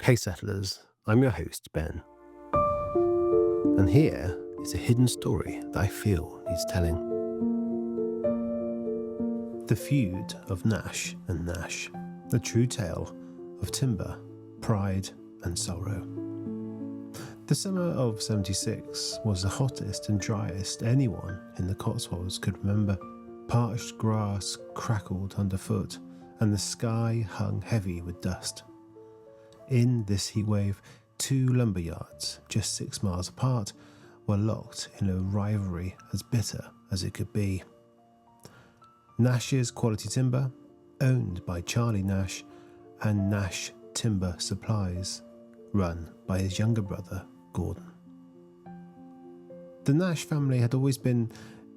Hey Settlers, I'm your host Ben, and here is a hidden story that I feel needs telling. The Feud of Nash and Nash, the true tale of timber, pride and sorrow. The summer of 76 was the hottest and driest anyone in the Cotswolds could remember. Parched grass crackled underfoot and the sky hung heavy with dust. In this heatwave, two lumber yards, just 6 miles apart, were locked in a rivalry as bitter as it could be. Nash's Quality Timber, owned by Charlie Nash, and Nash Timber Supplies, run by his younger brother, Gordon. The Nash family had always been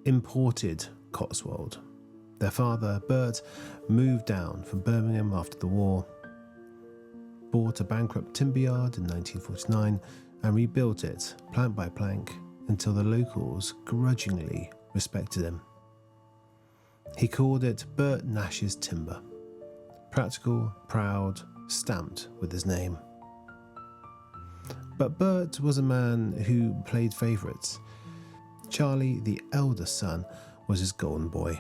imported Cotswold. Their father, Bert, moved down from Birmingham after the war, bought a bankrupt timber yard in 1949 and rebuilt it plank by plank until the locals grudgingly respected him. He called it Bert Nash's Timber. Practical, proud, stamped with his name. But Bert was a man who played favourites. Charlie, the eldest son, was his golden boy.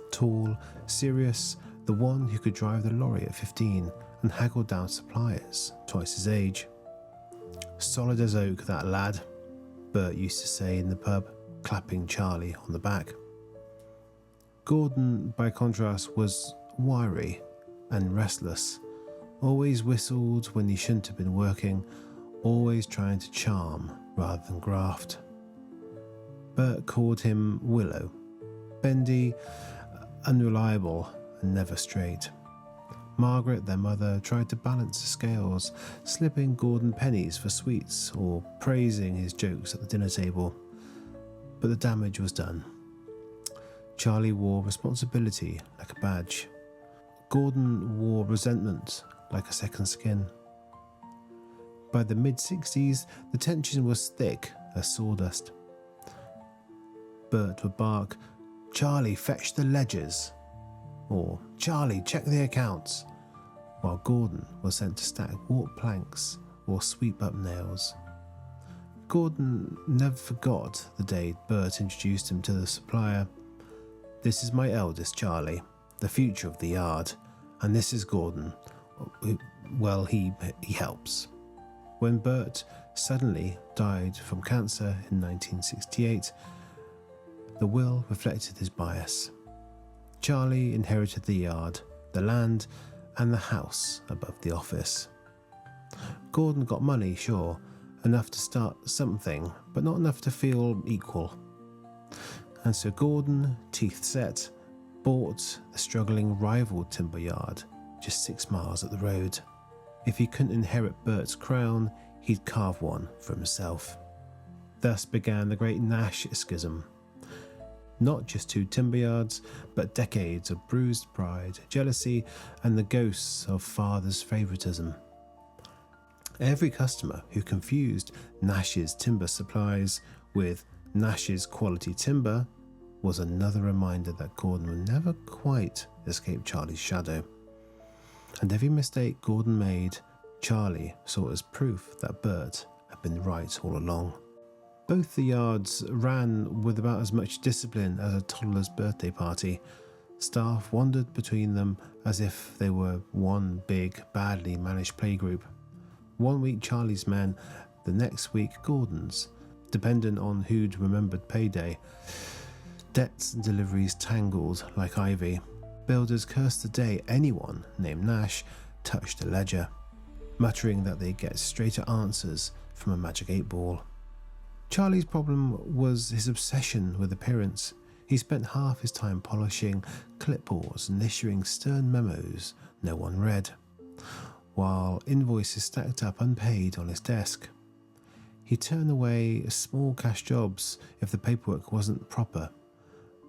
Tall, serious, the one who could drive the lorry at 15 and haggle down suppliers twice his age. Solid as oak, that lad, Bert used to say in the pub, clapping Charlie on the back. Gordon, by contrast, was wiry and restless, always whistled when he shouldn't have been working, always trying to charm rather than graft. Bert called him Willow, bendy, unreliable and never straight. Margaret, their mother, tried to balance the scales, slipping Gordon pennies for sweets or praising his jokes at the dinner table. But the damage was done. Charlie wore responsibility like a badge. Gordon wore resentment like a second skin. By the mid-60s, the tension was thick as sawdust. Bert would bark, "Charlie, fetch the ledgers," or "Charlie, check the accounts," while Gordon was sent to stack warped planks or sweep up nails. Gordon never forgot the day Bert introduced him to the supplier. "This is my eldest, Charlie, the future of the yard, and this is Gordon. Well, he helps." When Bert suddenly died from cancer in 1968, the will reflected his bias. Charlie inherited the yard, the land, and the house above the office. Gordon got money, sure, enough to start something, but not enough to feel equal. And so Gordon, teeth set, bought the struggling rival timber yard just 6 miles up the road. If he couldn't inherit Bert's crown, he'd carve one for himself. Thus began the great Nash schism. Not just two timber yards, but decades of bruised pride, jealousy, and the ghosts of father's favouritism. Every customer who confused Nash's Timber Supplies with Nash's Quality Timber was another reminder that Gordon would never quite escape Charlie's shadow. And every mistake Gordon made, Charlie saw as proof that Bert had been right all along. Both the yards ran with about as much discipline as a toddler's birthday party. Staff wandered between them as if they were one big, badly managed playgroup. One week Charlie's men, the next week Gordon's, dependent on who'd remembered payday. Debts and deliveries tangled like ivy. Builders cursed the day anyone named Nash touched a ledger, muttering that they'd get straighter answers from a magic 8-ball. Charlie's problem was his obsession with appearance. He spent half his time polishing clipboards and issuing stern memos no one read, while invoices stacked up unpaid on his desk. He turned away small cash jobs if the paperwork wasn't proper,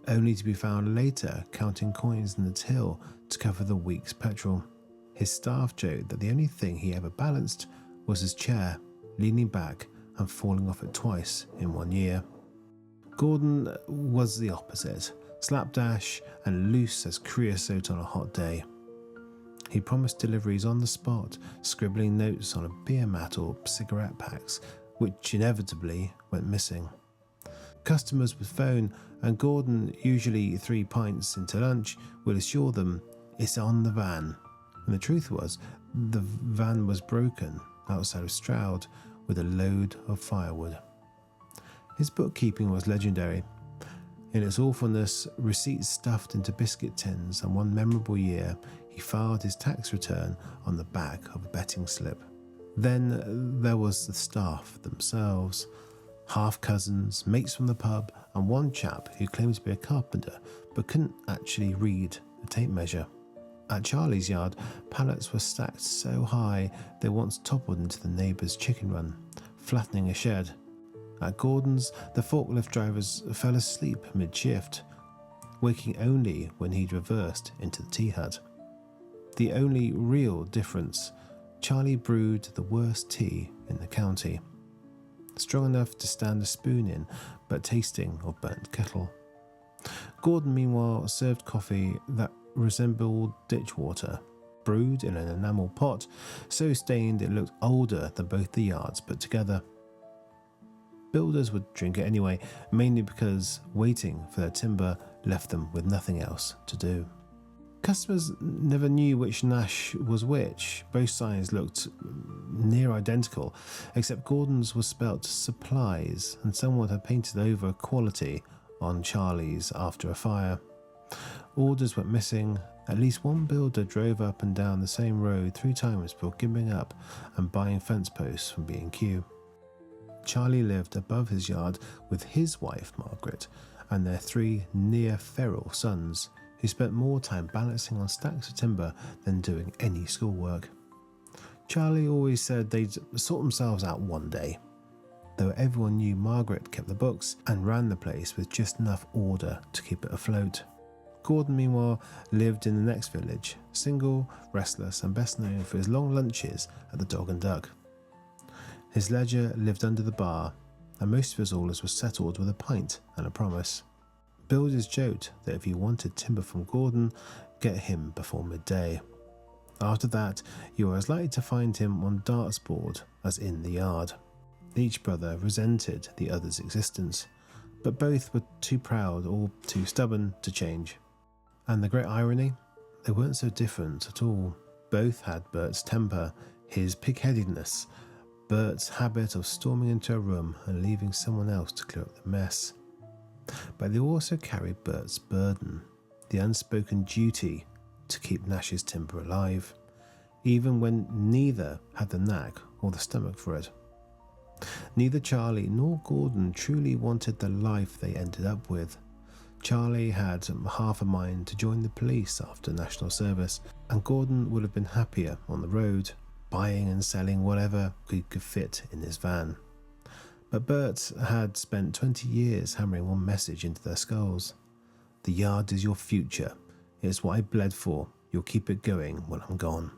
only to be found later counting coins in the till to cover the week's petrol. His staff joked that the only thing he ever balanced was his chair, leaning back and falling off it twice in 1 year. Gordon was the opposite, slapdash and loose as creosote on a hot day. He promised deliveries on the spot, scribbling notes on a beer mat or cigarette packs, which inevitably went missing. Customers would phone, and Gordon, usually 3 pints into lunch, would assure them it's on the van. And the truth was, the van was broken outside of Stroud with a load of firewood. His bookkeeping was legendary. In its awfulness, receipts stuffed into biscuit tins, and one memorable year, he filed his tax return on the back of a betting slip. Then there was the staff themselves. Half cousins, mates from the pub, and one chap who claimed to be a carpenter but couldn't actually read a tape measure. At Charlie's yard, pallets were stacked so high they once toppled into the neighbour's chicken run, flattening a shed. At Gordon's, the forklift drivers fell asleep mid-shift, waking only when he'd reversed into the tea hut. The only real difference, Charlie brewed the worst tea in the county. Strong enough to stand a spoon in, but tasting of burnt kettle. Gordon, meanwhile, served coffee that resembled ditch water, brewed in an enamel pot, so stained it looked older than both the yards put together. Builders would drink it anyway, mainly because waiting for their timber left them with nothing else to do. Customers never knew which Nash was which. Both signs looked near identical, except Gordon's was spelt supplies, and someone had painted over quality on Charlie's after a fire. Orders went missing. At least one builder drove up and down the same road 3 times before giving up and buying fence posts from B&Q. Charlie lived above his yard with his wife Margaret and their 3 near-feral sons, who spent more time balancing on stacks of timber than doing any schoolwork. Charlie always said they'd sort themselves out one day, though everyone knew Margaret kept the books and ran the place with just enough order to keep it afloat. Gordon, meanwhile, lived in the next village, single, restless, and best known for his long lunches at the Dog and Duck. His ledger lived under the bar, and most of his orders were settled with a pint and a promise. Builders joked that if you wanted timber from Gordon, get him before midday. After that, you were as likely to find him on darts board as in the yard. Each brother resented the other's existence, but both were too proud or too stubborn to change. And the great irony? They weren't so different at all. Both had Bert's temper, his pig-headedness, Bert's habit of storming into a room and leaving someone else to clear up the mess. But they also carried Bert's burden, the unspoken duty to keep Nash's timber alive, even when neither had the knack or the stomach for it. Neither Charlie nor Gordon truly wanted the life they ended up with. Charlie had half a mind to join the police after national service, and Gordon would have been happier on the road, buying and selling whatever could fit in his van. But Bert had spent 20 years hammering one message into their skulls. The yard is your future. It's what I bled for. You'll keep it going when I'm gone.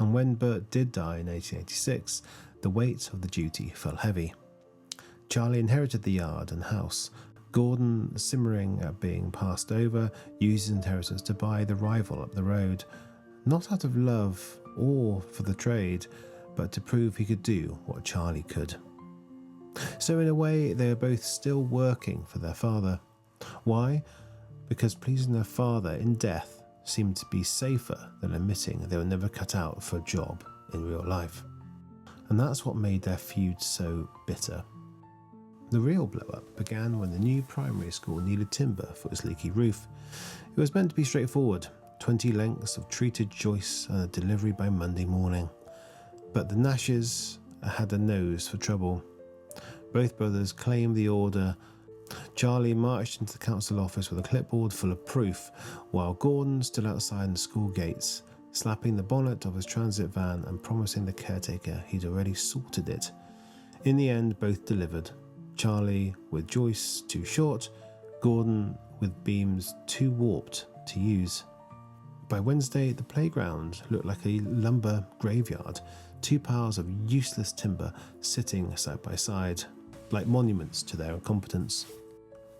And when Bert did die in 1886, the weight of the duty fell heavy. Charlie inherited the yard and house. Gordon, simmering at being passed over, used his inheritance to buy the rival up the road, not out of love or for the trade, but to prove he could do what Charlie could. So in a way, they are both still working for their father. Why? Because pleasing their father in death seemed to be safer than admitting they were never cut out for a job in real life. And that's what made their feud so bitter. The real blow-up began when the new primary school needed timber for its leaky roof. It was meant to be straightforward, 20 lengths of treated joists and a delivery by Monday morning. But the Nashes had a nose for trouble. Both brothers claimed the order. Charlie marched into the council office with a clipboard full of proof, while Gordon stood outside the school gates, slapping the bonnet of his transit van and promising the caretaker he'd already sorted it. In the end, both delivered. Charlie with joists too short, Gordon with beams too warped to use. By Wednesday, the playground looked like a lumber graveyard, 2 piles of useless timber sitting side by side, like monuments to their incompetence.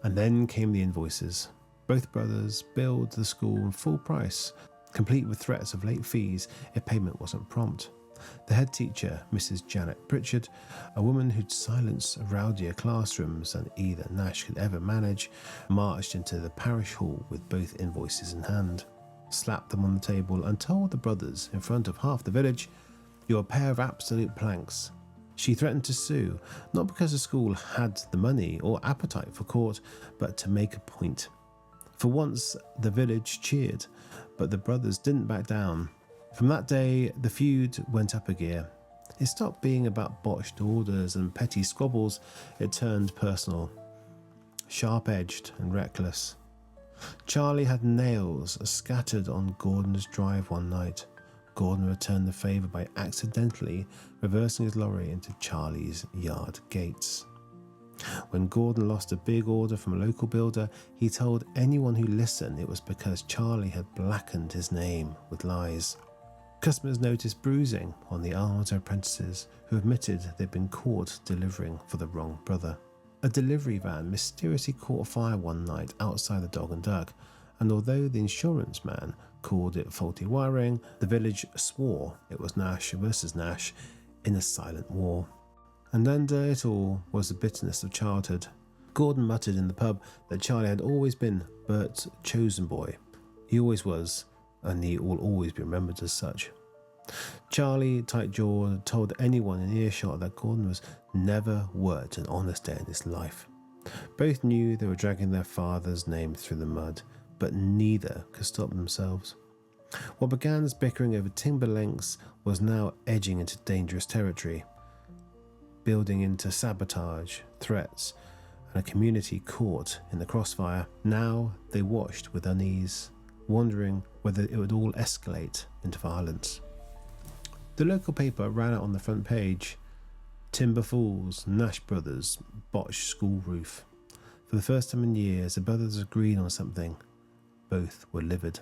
And then came the invoices. Both brothers billed the school full price, complete with threats of late fees if payment wasn't prompt. The head teacher, Mrs. Janet Pritchard, a woman who'd silence rowdier classrooms than either Nash could ever manage, marched into the parish hall with both invoices in hand, slapped them on the table and told the brothers in front of half the village, "You're a pair of absolute planks." She threatened to sue, not because the school had the money or appetite for court, but to make a point. For once, the village cheered, but the brothers didn't back down. From that day, the feud went up a gear. It stopped being about botched orders and petty squabbles. It turned personal, sharp-edged and reckless. Charlie had nails scattered on Gordon's drive one night. Gordon returned the favour by accidentally reversing his lorry into Charlie's yard gates. When Gordon lost a big order from a local builder, he told anyone who listened it was because Charlie had blackened his name with lies. Customers noticed bruising on the arms of apprentices who admitted they'd been caught delivering for the wrong brother. A delivery van mysteriously caught fire one night outside the Dog and Duck, and although the insurance man called it faulty wiring, the village swore it was Nash versus Nash in a silent war. And under it all was the bitterness of childhood. Gordon muttered in the pub that Charlie had always been Bert's chosen boy. He always was, and he will always be remembered as such. Charlie, tight-jawed, told anyone in earshot that Gordon was never worked an honest day in his life. Both knew they were dragging their father's name through the mud, but neither could stop themselves. What began as bickering over timber lengths was now edging into dangerous territory, building into sabotage, threats, and a community caught in the crossfire. Now they watched with unease, wondering whether it would all escalate into violence. The local paper ran out on the front page, "Timber Falls, Nash Brothers, Botched School Roof." For the first time in years, the brothers agreed on something. Both were livid.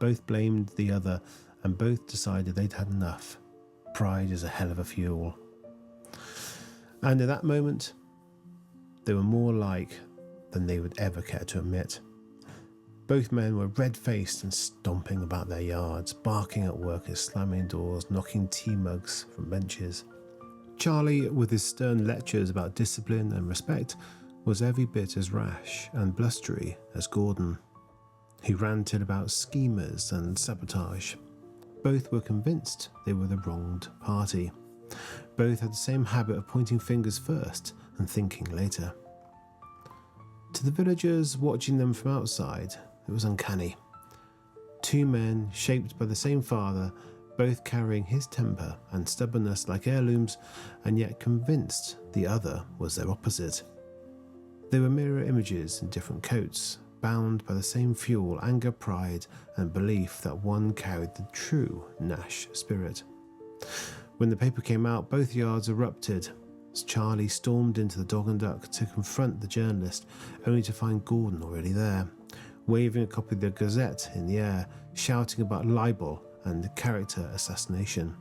Both blamed the other, and both decided they'd had enough. Pride is a hell of a fuel. And at that moment, they were more alike than they would ever care to admit. Both men were red-faced and stomping about their yards, barking at workers, slamming doors, knocking tea mugs from benches. Charlie, with his stern lectures about discipline and respect, was every bit as rash and blustery as Gordon. He ranted about schemers and sabotage. Both were convinced they were the wronged party. Both had the same habit of pointing fingers first and thinking later. To the villagers watching them from outside, it was uncanny. Two men shaped by the same father, both carrying his temper and stubbornness like heirlooms, and yet convinced the other was their opposite. They were mirror images in different coats, bound by the same fuel, anger, pride, and belief that one carried the true Nash spirit. When the paper came out, both yards erupted as Charlie stormed into the Dog and Duck to confront the journalist, only to find Gordon already there, waving a copy of the Gazette in the air, shouting about libel and character assassination.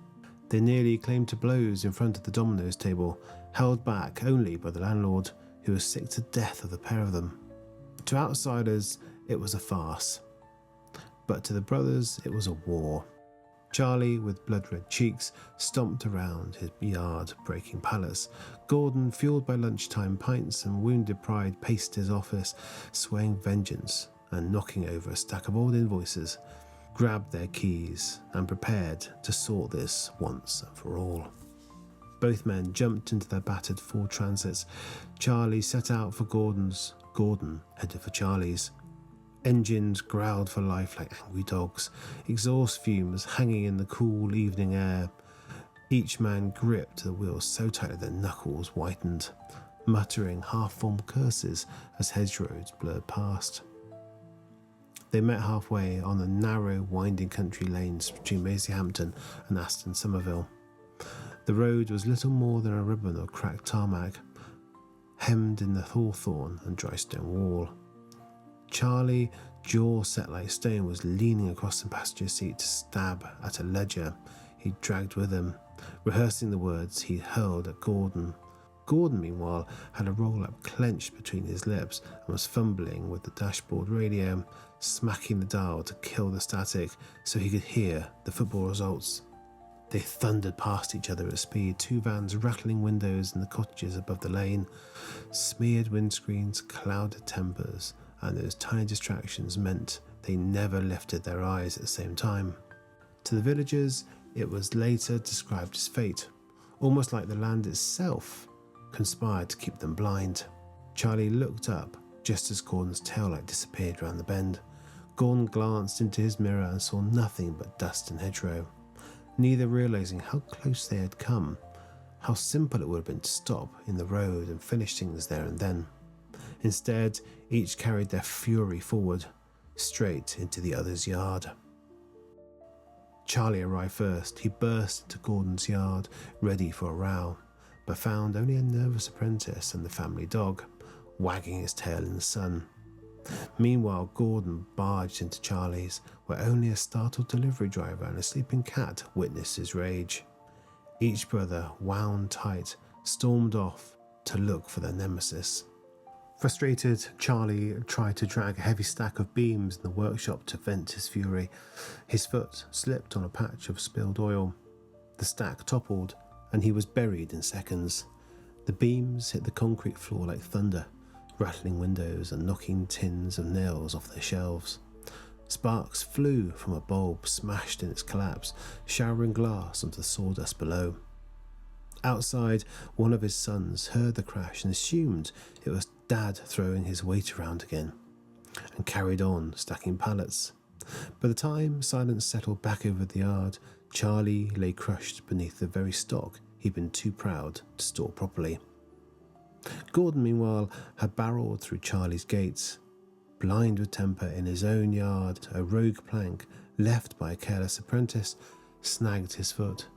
They nearly came to blows in front of the dominoes table, held back only by the landlord, who was sick to death of the pair of them. To outsiders, it was a farce, but to the brothers, it was a war. Charlie, with blood-red cheeks, stomped around his yard, breaking pallets. Gordon, fueled by lunchtime pints and wounded pride, paced his office, swaying vengeance and knocking over a stack of old invoices, grabbed their keys and prepared to sort this once and for all. Both men jumped into their battered Ford Transits. Charlie set out for Gordon's. Gordon headed for Charlie's. Engines growled for life like angry dogs, exhaust fumes hanging in the cool evening air. Each man gripped the wheels so tightly their knuckles whitened, muttering half-formed curses as hedgerows blurred past. They met halfway on the narrow, winding country lanes between Maisiehampton and Aston Somerville. The road was little more than a ribbon of cracked tarmac, hemmed in the hawthorn and dry stone wall. Charlie, jaw set like stone, was leaning across the passenger seat to stab at a ledger he'd dragged with him, rehearsing the words he'd hurled at Gordon. Gordon, meanwhile, had a roll-up clenched between his lips and was fumbling with the dashboard radio, smacking the dial to kill the static so he could hear the football results. They thundered past each other at speed, two vans rattling windows in the cottages above the lane. Smeared windscreens, clouded tempers, and those tiny distractions meant they never lifted their eyes at the same time. To the villagers, it was later described as fate, almost like the land itself conspired to keep them blind. Charlie looked up just as Gordon's taillight disappeared round the bend. Gordon glanced into his mirror and saw nothing but dust and hedgerow, neither realising how close they had come, how simple it would have been to stop in the road and finish things there and then. Instead, each carried their fury forward, straight into the other's yard. Charlie arrived first. He burst into Gordon's yard, ready for a row, but found only a nervous apprentice and the family dog, wagging his tail in the sun. Meanwhile, Gordon barged into Charlie's, where only a startled delivery driver and a sleeping cat witnessed his rage. Each brother, wound tight, stormed off to look for their nemesis. Frustrated, Charlie tried to drag a heavy stack of beams in the workshop to vent his fury. His foot slipped on a patch of spilled oil. The stack toppled, and he was buried in seconds. The beams hit the concrete floor like thunder, rattling windows and knocking tins of nails off their shelves. Sparks flew from a bulb smashed in its collapse, showering glass onto the sawdust below. Outside, one of his sons heard the crash and assumed it was Dad throwing his weight around again, and carried on stacking pallets. By the time silence settled back over the yard, Charlie lay crushed beneath the very stock he'd been too proud to store properly. Gordon, meanwhile, had barreled through Charlie's gates. Blind with temper in his own yard, a rogue plank left by a careless apprentice snagged his foot.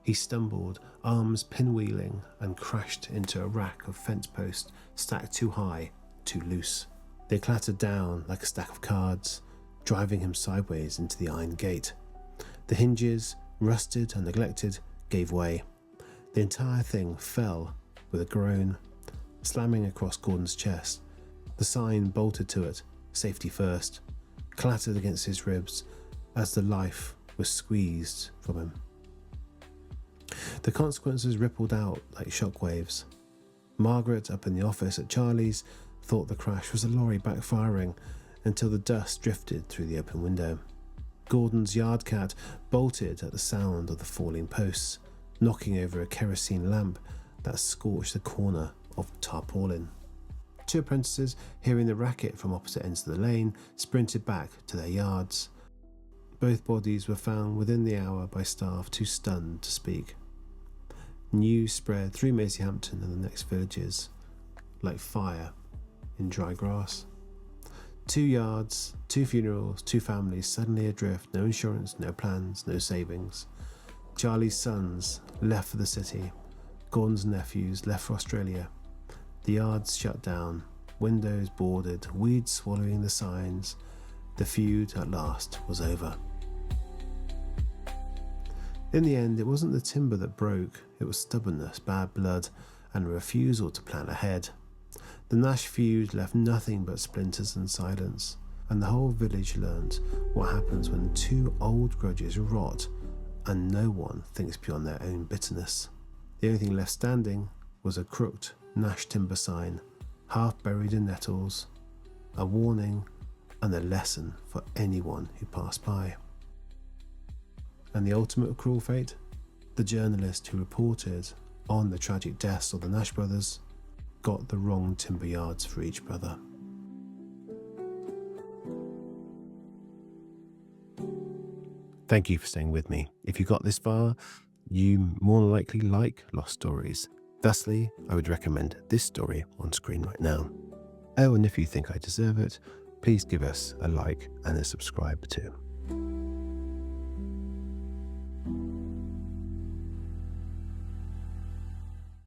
He stumbled, arms pinwheeling, and crashed into a rack of fence posts stacked too high, too loose. They clattered down like a stack of cards, driving him sideways into the iron gate. The hinges, rusted and neglected, gave way. The entire thing fell with a groan, slamming across Gordon's chest. The sign bolted to it, safety first, clattered against his ribs as the life was squeezed from him. The consequences rippled out like shockwaves. Margaret, up in the office at Charlie's, thought the crash was a lorry backfiring until the dust drifted through the open window. Gordon's yard cat bolted at the sound of the falling posts, knocking over a kerosene lamp that scorched the corner of the tarpaulin. Two apprentices, hearing the racket from opposite ends of the lane, sprinted back to their yards. Both bodies were found within the hour by staff too stunned to speak. News spread through Maisiehampton and the next villages like fire in dry grass. 2 yards, 2 funerals, 2 families suddenly adrift, no insurance, no plans, no savings. Charlie's sons left for the city. Gordon's nephews left for Australia. The yards shut down, windows boarded, weeds swallowing the signs. The feud at last was over. In the end, it wasn't the timber that broke, it was stubbornness, bad blood, and a refusal to plan ahead. The Nash feud left nothing but splinters and silence, and the whole village learnt what happens when 2 old grudges rot and no one thinks beyond their own bitterness. The only thing left standing was a crooked Nash timber sign, half buried in nettles, a warning and a lesson for anyone who passed by. And the ultimate cruel fate? The journalist who reported on the tragic deaths of the Nash brothers got the wrong timber yards for each brother. Thank you for staying with me. If you got this far, you more than likely like lost stories. Thusly, I would recommend this story on screen right now. Oh, and if you think I deserve it, please give us a like and a subscribe too.